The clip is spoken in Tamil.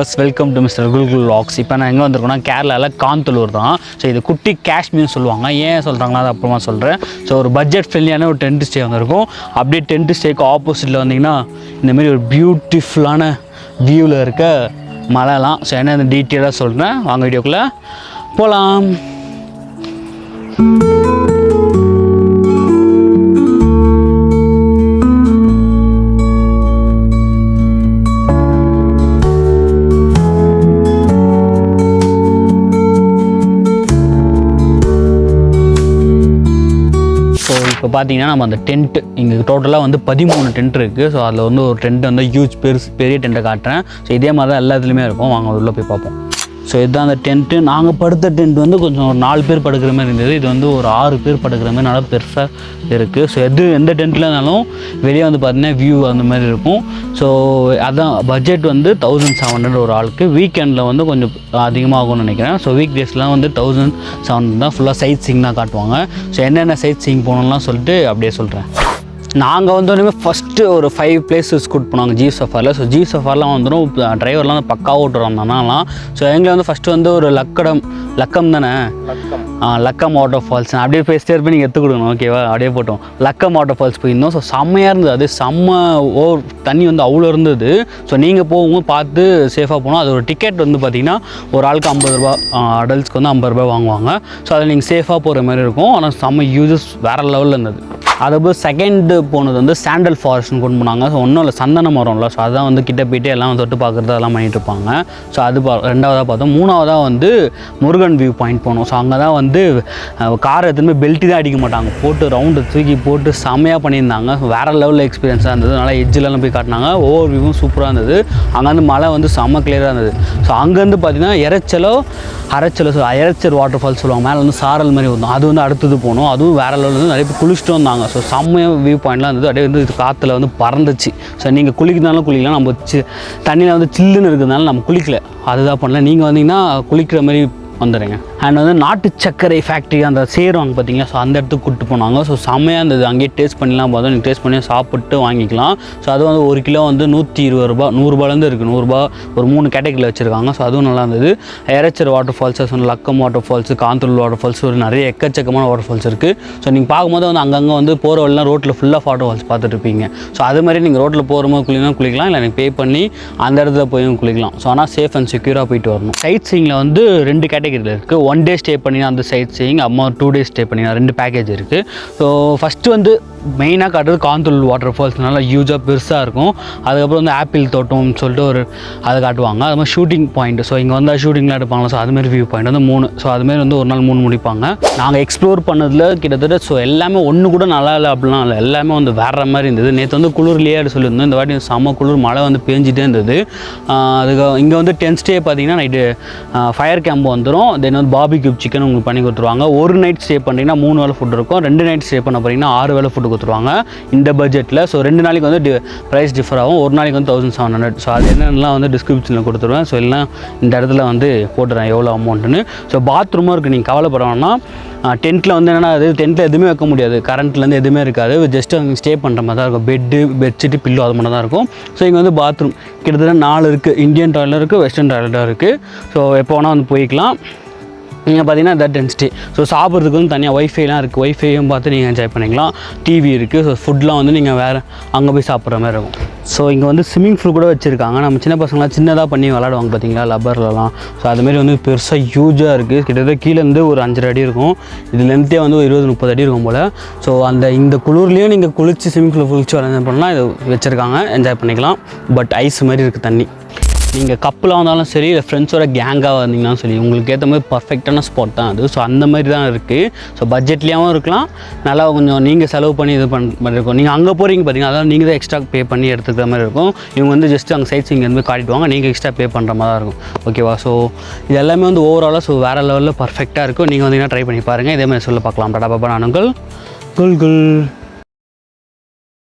Viewers, welcome to mister Kulkul vlogs. இப்போ நான் எங்கே வந்திருக்கோன்னா கேரளாவில் காந்தலூர் தான். ஸோ இது குட்டி காஷ்மீர் சொல்லுவாங்க. ஏன் சொல்கிறாங்களா அது அப்புறமா சொல்கிறேன். ஸோ ஒரு பட்ஜெட் ஃப்ரெண்ட்லியான ஒரு டென்ட் ஸ்டே வந்திருக்கும். அப்படியே டென்ட் ஸ்டேக்கு ஆப்போசிட்டில் வந்தீங்கன்னா இந்தமாரி ஒரு பியூட்டிஃபுல்லான வியூவில் இருக்க மலைலாம். ஸோ என்ன இந்த டீட்டெயிலாக சொல்கிறேன், வாங்க வீடியோக்குள்ளே போகலாம். இப்போ பார்த்தீங்கன்னா நம்ம அந்த டென்ட்டு இங்கே டோட்டலாக வந்து 13 டென்ட் இருக்குது. ஸோ அதில் வந்து ஒரு டென்ட் வந்து பெரிய டென்ட்டை காட்டுறேன். ஸோ இதே மாதிரி தான் எல்லாத்துலேயுமே இருக்கும். வாங்க உள்ளே போய் பார்ப்போம். ஸோ இதுதான் அந்த டென்ட்டு. நாங்கள் படுத்த டென்ட் வந்து கொஞ்சம் ஒரு 4 பேர் படுக்கிற மாதிரி இருந்தது. இது வந்து ஒரு 6 பேர் படுக்கிற மாதிரி நல்லா பெருசாக இருக்குது. ஸோ எந்த டென்ட்டில் இருந்தாலும் வெளியே வந்து பார்த்திங்கன்னா வியூ அந்த மாதிரி இருக்கும். ஸோ அதான் பட்ஜெட் வந்து 1700 ஒரு ஆளுக்கு. வீக்கெண்டில் வந்து கொஞ்சம் அதிகமாகும்னு நினைக்கிறேன். ஸோ வீக் டேஸ்லாம் வந்து 1700 தான். ஃபுல்லாக சைட் சீயிங் தான் காட்டுவாங்க. ஸோ என்னென்ன சைட் சீயிங் போகணும்லாம் சொல்லிட்டு அப்படியே சொல்கிறேன். நாங்கள் வந்தோடனே ஃபஸ்ட்டு ஒரு 5 பிளேஸஸ் கூட்டு போனாங்க ஜீப் சஃபாரில். ஸோ ஜீப் சஃபாரிலாம் வந்துடும் டிரைவர்லாம் வந்து பக்காவாக ஓட்டுறோம் தானாலாம். ஸோ எங்களை வந்து ஃபஸ்ட்டு வந்து ஒரு லக்கம் தானே, லக்கம் வாட்டர் ஃபால்ஸ் அப்படியே பேசிட்டே இருப்பேன், நீங்கள் எடுத்து கொடுக்கணும் ஓகேவா, அப்படியே போட்டோம். லக்கம் வாட்டர் ஃபால்ஸ் போயிருந்தோம். ஸோ செம்மையாக இருந்தது. அது தண்ணி வந்து அவ்வளோ இருந்தது. ஸோ நீங்கள் போகும்போது பார்த்து சேஃபாக போகணும். அது ஒரு டிக்கெட் வந்து பார்த்திங்கன்னா ஒரு ஆளுக்கு 50 ரூபா, அடல்ட்ஸ்க்கு வந்து 50 ரூபா வாங்குவாங்க. ஸோ அதில் நீங்கள் சேஃபாக போகிற மாதிரி இருக்கும். ஆனால் செம்ம யூசஸ் வேறு லெவலில் இருந்தது. அதுபோல் செகண்டு போனது வந்து சாண்டல் ஃபாரஸ்ட்னு கொண்டு போனாங்க. ஸோ ஒன்றும் இல்லை, சந்தன மரம்ல. ஸோ அதான் வந்து கிட்ட போயிட்டு எல்லாம் தொட்டு பார்க்குறது அதெல்லாம் பண்ணிகிட்டு இருப்பாங்க. ஸோ அது ரெண்டாவதாக பார்த்தோம். மூணாவதாக வந்து முருகன் வியூ பாயிண்ட் போனோம். ஸோ அங்கே தான் வந்து கார் எதுவுமே பெல்ட்டு தான் அடிக்க மாட்டாங்க, போட்டு ரவுண்டு தூக்கி போட்டு செம்மையாக பண்ணியிருந்தாங்க. வேறு லெவலில் எக்ஸ்பீரியன்ஸாக இருந்தது. நல்லா எஜ்ஜிலலாம் போய் காட்டினாங்க. ஒவ்வொரு வியூவும் சூப்பராக இருந்தது. அங்கே வந்து மழை வந்து செம்ம கிளியராக இருந்தது. ஸோ அங்கேருந்து பார்த்திங்கன்னா இறைச்சல் வாட்டர் ஃபால்ஸ் சொல்லுவாங்க. மேலே வந்து சாரல் மாதிரி வந்தோம். அது வந்து அடுத்தது போனோம். அதுவும் வேறு லெவலில் வந்து நிறைய பேர் குளிச்சுட்டு வந்தாங்க. ஸோ செம்மையாக வியூ பாயிண்ட்லாம் இருந்தது. அப்படியே வந்து இது காற்றுல வந்து பறந்துச்சு. ஸோ நீங்கள் குளிக்கிறதுனாலும் குளிக்கலாம். நம்ம தண்ணியில் வந்து சில்லுன்னு இருக்கிறதுனால நம்ம குளிக்கல, அதுதான் பண்ணல. நீங்கள் வந்தீங்கன்னா குளிக்கிற மாதிரி வந்துடுங்க. அண்ட் வந்து நாட்டு சர்க்கரை ஃபேக்ட்ரி அந்த சேருவாங்க பார்த்தீங்களா, ஸோ அந்த இடத்துக்கு கூப்பிட்டு போனாங்க. ஸோ செம்மையாக இருந்தது. அங்கேயே டேஸ்ட் பண்ணிலாம் பார்த்தோம். நீங்கள் டேஸ்ட் பண்ணி சாப்பிட்டு வாங்கிக்கலாம். ஸோ அது வந்து 1 கிலோ வந்து 120 ரூபா, 100 ரூபாலேருந்து இருக்குது. 100 ரூபா ஒரு 3 கேட்டகரியில் வச்சுருக்காங்க. ஸோ அதுவும் நல்லா இருந்தது. Iraichal water falls, Lakkam water falls, Kanthalloor water falls, ஒரு நிறைய எக்கச்சக்கமான வாட்டர் ஃபால்ஸ் இருக்குது. ஸோ நீங்கள் பார்க்கும்போது வந்து அங்கங்கே வந்து போகிற வழிலாம் ரோட்டில் ஃபுல்லாக வாட்டர் ஃபால்ஸ் பார்த்துட்டு இருப்பீங்க. ஸோ அது மாதிரி நீங்கள் ரோட்டில் போகும்போது குளிக்கலாம், இல்லை நீங்கள் பே பண்ணி அந்த இடத்துல போய் குளிக்கலாம். ஸோ ஆனால் சேஃப் அண்ட் செக்யூராக போயிட்டு வரணும். சைட் சீயிங்கில் வந்து 2 கேட்டகரியில் இருக்குது. 1 டே ஸ்டே பண்ணினா அந்த சைட் சீயிங், அம்மா 2 டேஸ் ஸ்டே பண்ணினா 2 பேக்கேஜ் இருக்குது. ஸோ ஃபஸ்ட்டு வந்து மெயினாக காட்டுறது காந்தலூர் வாட்டர் ஃபால்ஸ், நல்லா ஹியூஜாக பெருசாக இருக்கும். அதுக்கப்புறம் வந்து ஆப்பிள் தோட்டம்னு சொல்லிட்டு அதை காட்டுவாங்க. அது மாதிரி ஷூட்டிங் பாயிண்ட். ஸோ இங்கே வந்தால் ஷூட்டிங்லாம் எடுப்பாங்க. ஸோ அதுமாரி வியூ பாயிண்ட் வந்து 3. ஸோ அதுமாரி வந்து ஒரு நாள் 3 முடிப்பாங்க. நாங்கள் எக்ஸ்ப்ளோர் பண்ணதில் கிட்டத்தட்ட ஸோ எல்லாமே ஒன்று கூட நல்லா இல்லை அப்படிலாம் இல்லை, எல்லாமே வந்து வேறு மாதிரி இருந்தது. நேற்று வந்து குளிர்லேயே அப்படி சொல்லியிருந்தோம். இந்த வாட்டி செம்ம குளிர், மழை வந்து பேஞ்சிட்டே இருந்தது. அதுக்கு இங்கே வந்து 10 ஸ்டே பார்த்தீங்கன்னா நைட்டு ஃபயர் கேம்ப் வந்துடும். தென் வந்து பார்பிக்யூ சிக்கன் உங்களுக்கு பண்ணி கொடுத்துருவாங்க. ஒரு நைட் ஸ்டே பண்ணிங்கன்னா 3 வேளை ஃபுட் இருக்கும். 2 நைட் ஸ்டே பண்ண போகிறீங்கன்னா 6 வேளை ஃபுட்டு கொடுத்துருவாங்க இந்த பட்ஜெட்டில். ஸோ 2 நாளைக்கு வந்து ப்ரைஸ் டிஃபர் ஆகும். ஒரு நாளைக்கு வந்து 1700. ஸோ அது என்னென்னலாம் வந்து டிஸ்கிரிப்ஷனில் கொடுத்துருவேன். ஸோ எல்லாம் இந்த இடத்துல வந்து போட்டுறேன் எவ்வளோ அமௌண்ட்டுன்னு. ஸோ பாத்ரூமும் இருக்குது. நீங்கள் கவலைப்பட வேணாம். டென்ட்டில் வந்து என்னென்னா அது டென்ட்டில் எதுவுமே வைக்க முடியாது, கரண்ட்லேருந்து எதுவுமே இருக்காது. ஜஸ்ட் அங்கே ஸ்டே பண்ணுற மாதிரி தான் இருக்கும். பெட்ஷீட்டு பில்லோ அது மட்டும் தான் இருக்கும். ஸோ இங்கே வந்து பாத்ரூம் கிட்டத்தட்ட 4 இருக்குது. இந்தியன் டாய்லெட் இருக்குது, வெஸ்டர்ன் டாய்லெட்டாக இருக்குது. ஸோ எப்போ வேணால் வந்து போய்க்கலாம். நீங்கள் பார்த்தீங்கன்னா தட் டென் ஸ்டே. ஸோ சாப்பிட்றதுக்கு வந்து தனியாக ஒய்ஃபைலாம் இருக்குது. ஒய்ஃபையும் பார்த்து நீங்கள் என்ஜாய் பண்ணிக்கலாம். டிவி இருக்குது. ஸோ ஃபுட்லாம் வந்து நீங்கள் வேறு அங்கே போய் சாப்பிட்ற மாதிரி இருக்கும். ஸோ இங்கே வந்து ஸ்விம்மிங் பூல் கூட வச்சுருக்காங்க. நம்ம சின்ன பசங்களாம் சின்னதாக பண்ணி விளாடுவாங்க பார்த்தீங்களா, லப்பர்லலாம். ஸோ அதுமாரி வந்து பெருசாக ஹியூஜாக இருக்குது. கிட்டத்தட்ட கீழேருந்து ஒரு 5 அடி இருக்கும். இது லென்த்தே வந்து ஒரு 20-30 அடி இருக்கும் போல். ஸோ இந்த குளிர்லேயும் நீங்கள் குளித்து ஸ்விம்மிங் பூலில் குளிச்சு என்ஜாய் பண்ணலாம். இது வச்சுருக்காங்க, என்ஜாய் பண்ணிக்கலாம். பட் ஐஸ் மாதிரி இருக்குது தண்ணி. நீங்கள் கப்பலாக வந்தாலும் சரி, இல்லை ஃப்ரெண்ட்ஸோட கேங்காக வந்தீங்கன்னாலும் சரி, உங்களுக்கு ஏற்ற மாதிரி பர்ஃபெக்டான ஸ்பாட் தான் அது. ஸோ அந்த மாதிரி தான் இருக்குது. ஸோ பட்ஜெட்லேயும் இருக்கலாம், நல்லா கொஞ்சம் நீங்கள் செலவு பண்ணி இது மாதிரி இருக்கும். நீங்கள் அங்கே போகிறீங்க பார்த்தீங்கன்னா, அதாவது நீங்கள் தான் எக்ஸ்ட்ரா பே பண்ணி எடுத்துக்கிற மாதிரி இருக்கும். இவங்க வந்து ஜஸ்ட் அங்கே சைட் சீயிங் வந்து காட்டிடுவாங்க, நீங்கள் எக்ஸ்ட்ரா பே பண்ணுற மாதிரி தான் இருக்கும். ஓகேவா? ஸோ இது எல்லாமே வந்து ஓவராலாக ஸோ வேறு லெவலில் பர்ஃபெக்டாக இருக்கும். நீங்கள் வந்தீங்கன்னா ட்ரை பண்ணி பாருங்கள். இதே மாதிரி சொல்ல பார்க்கலாம். டாடா பாபா, நான் உங்கள் குல்குல்.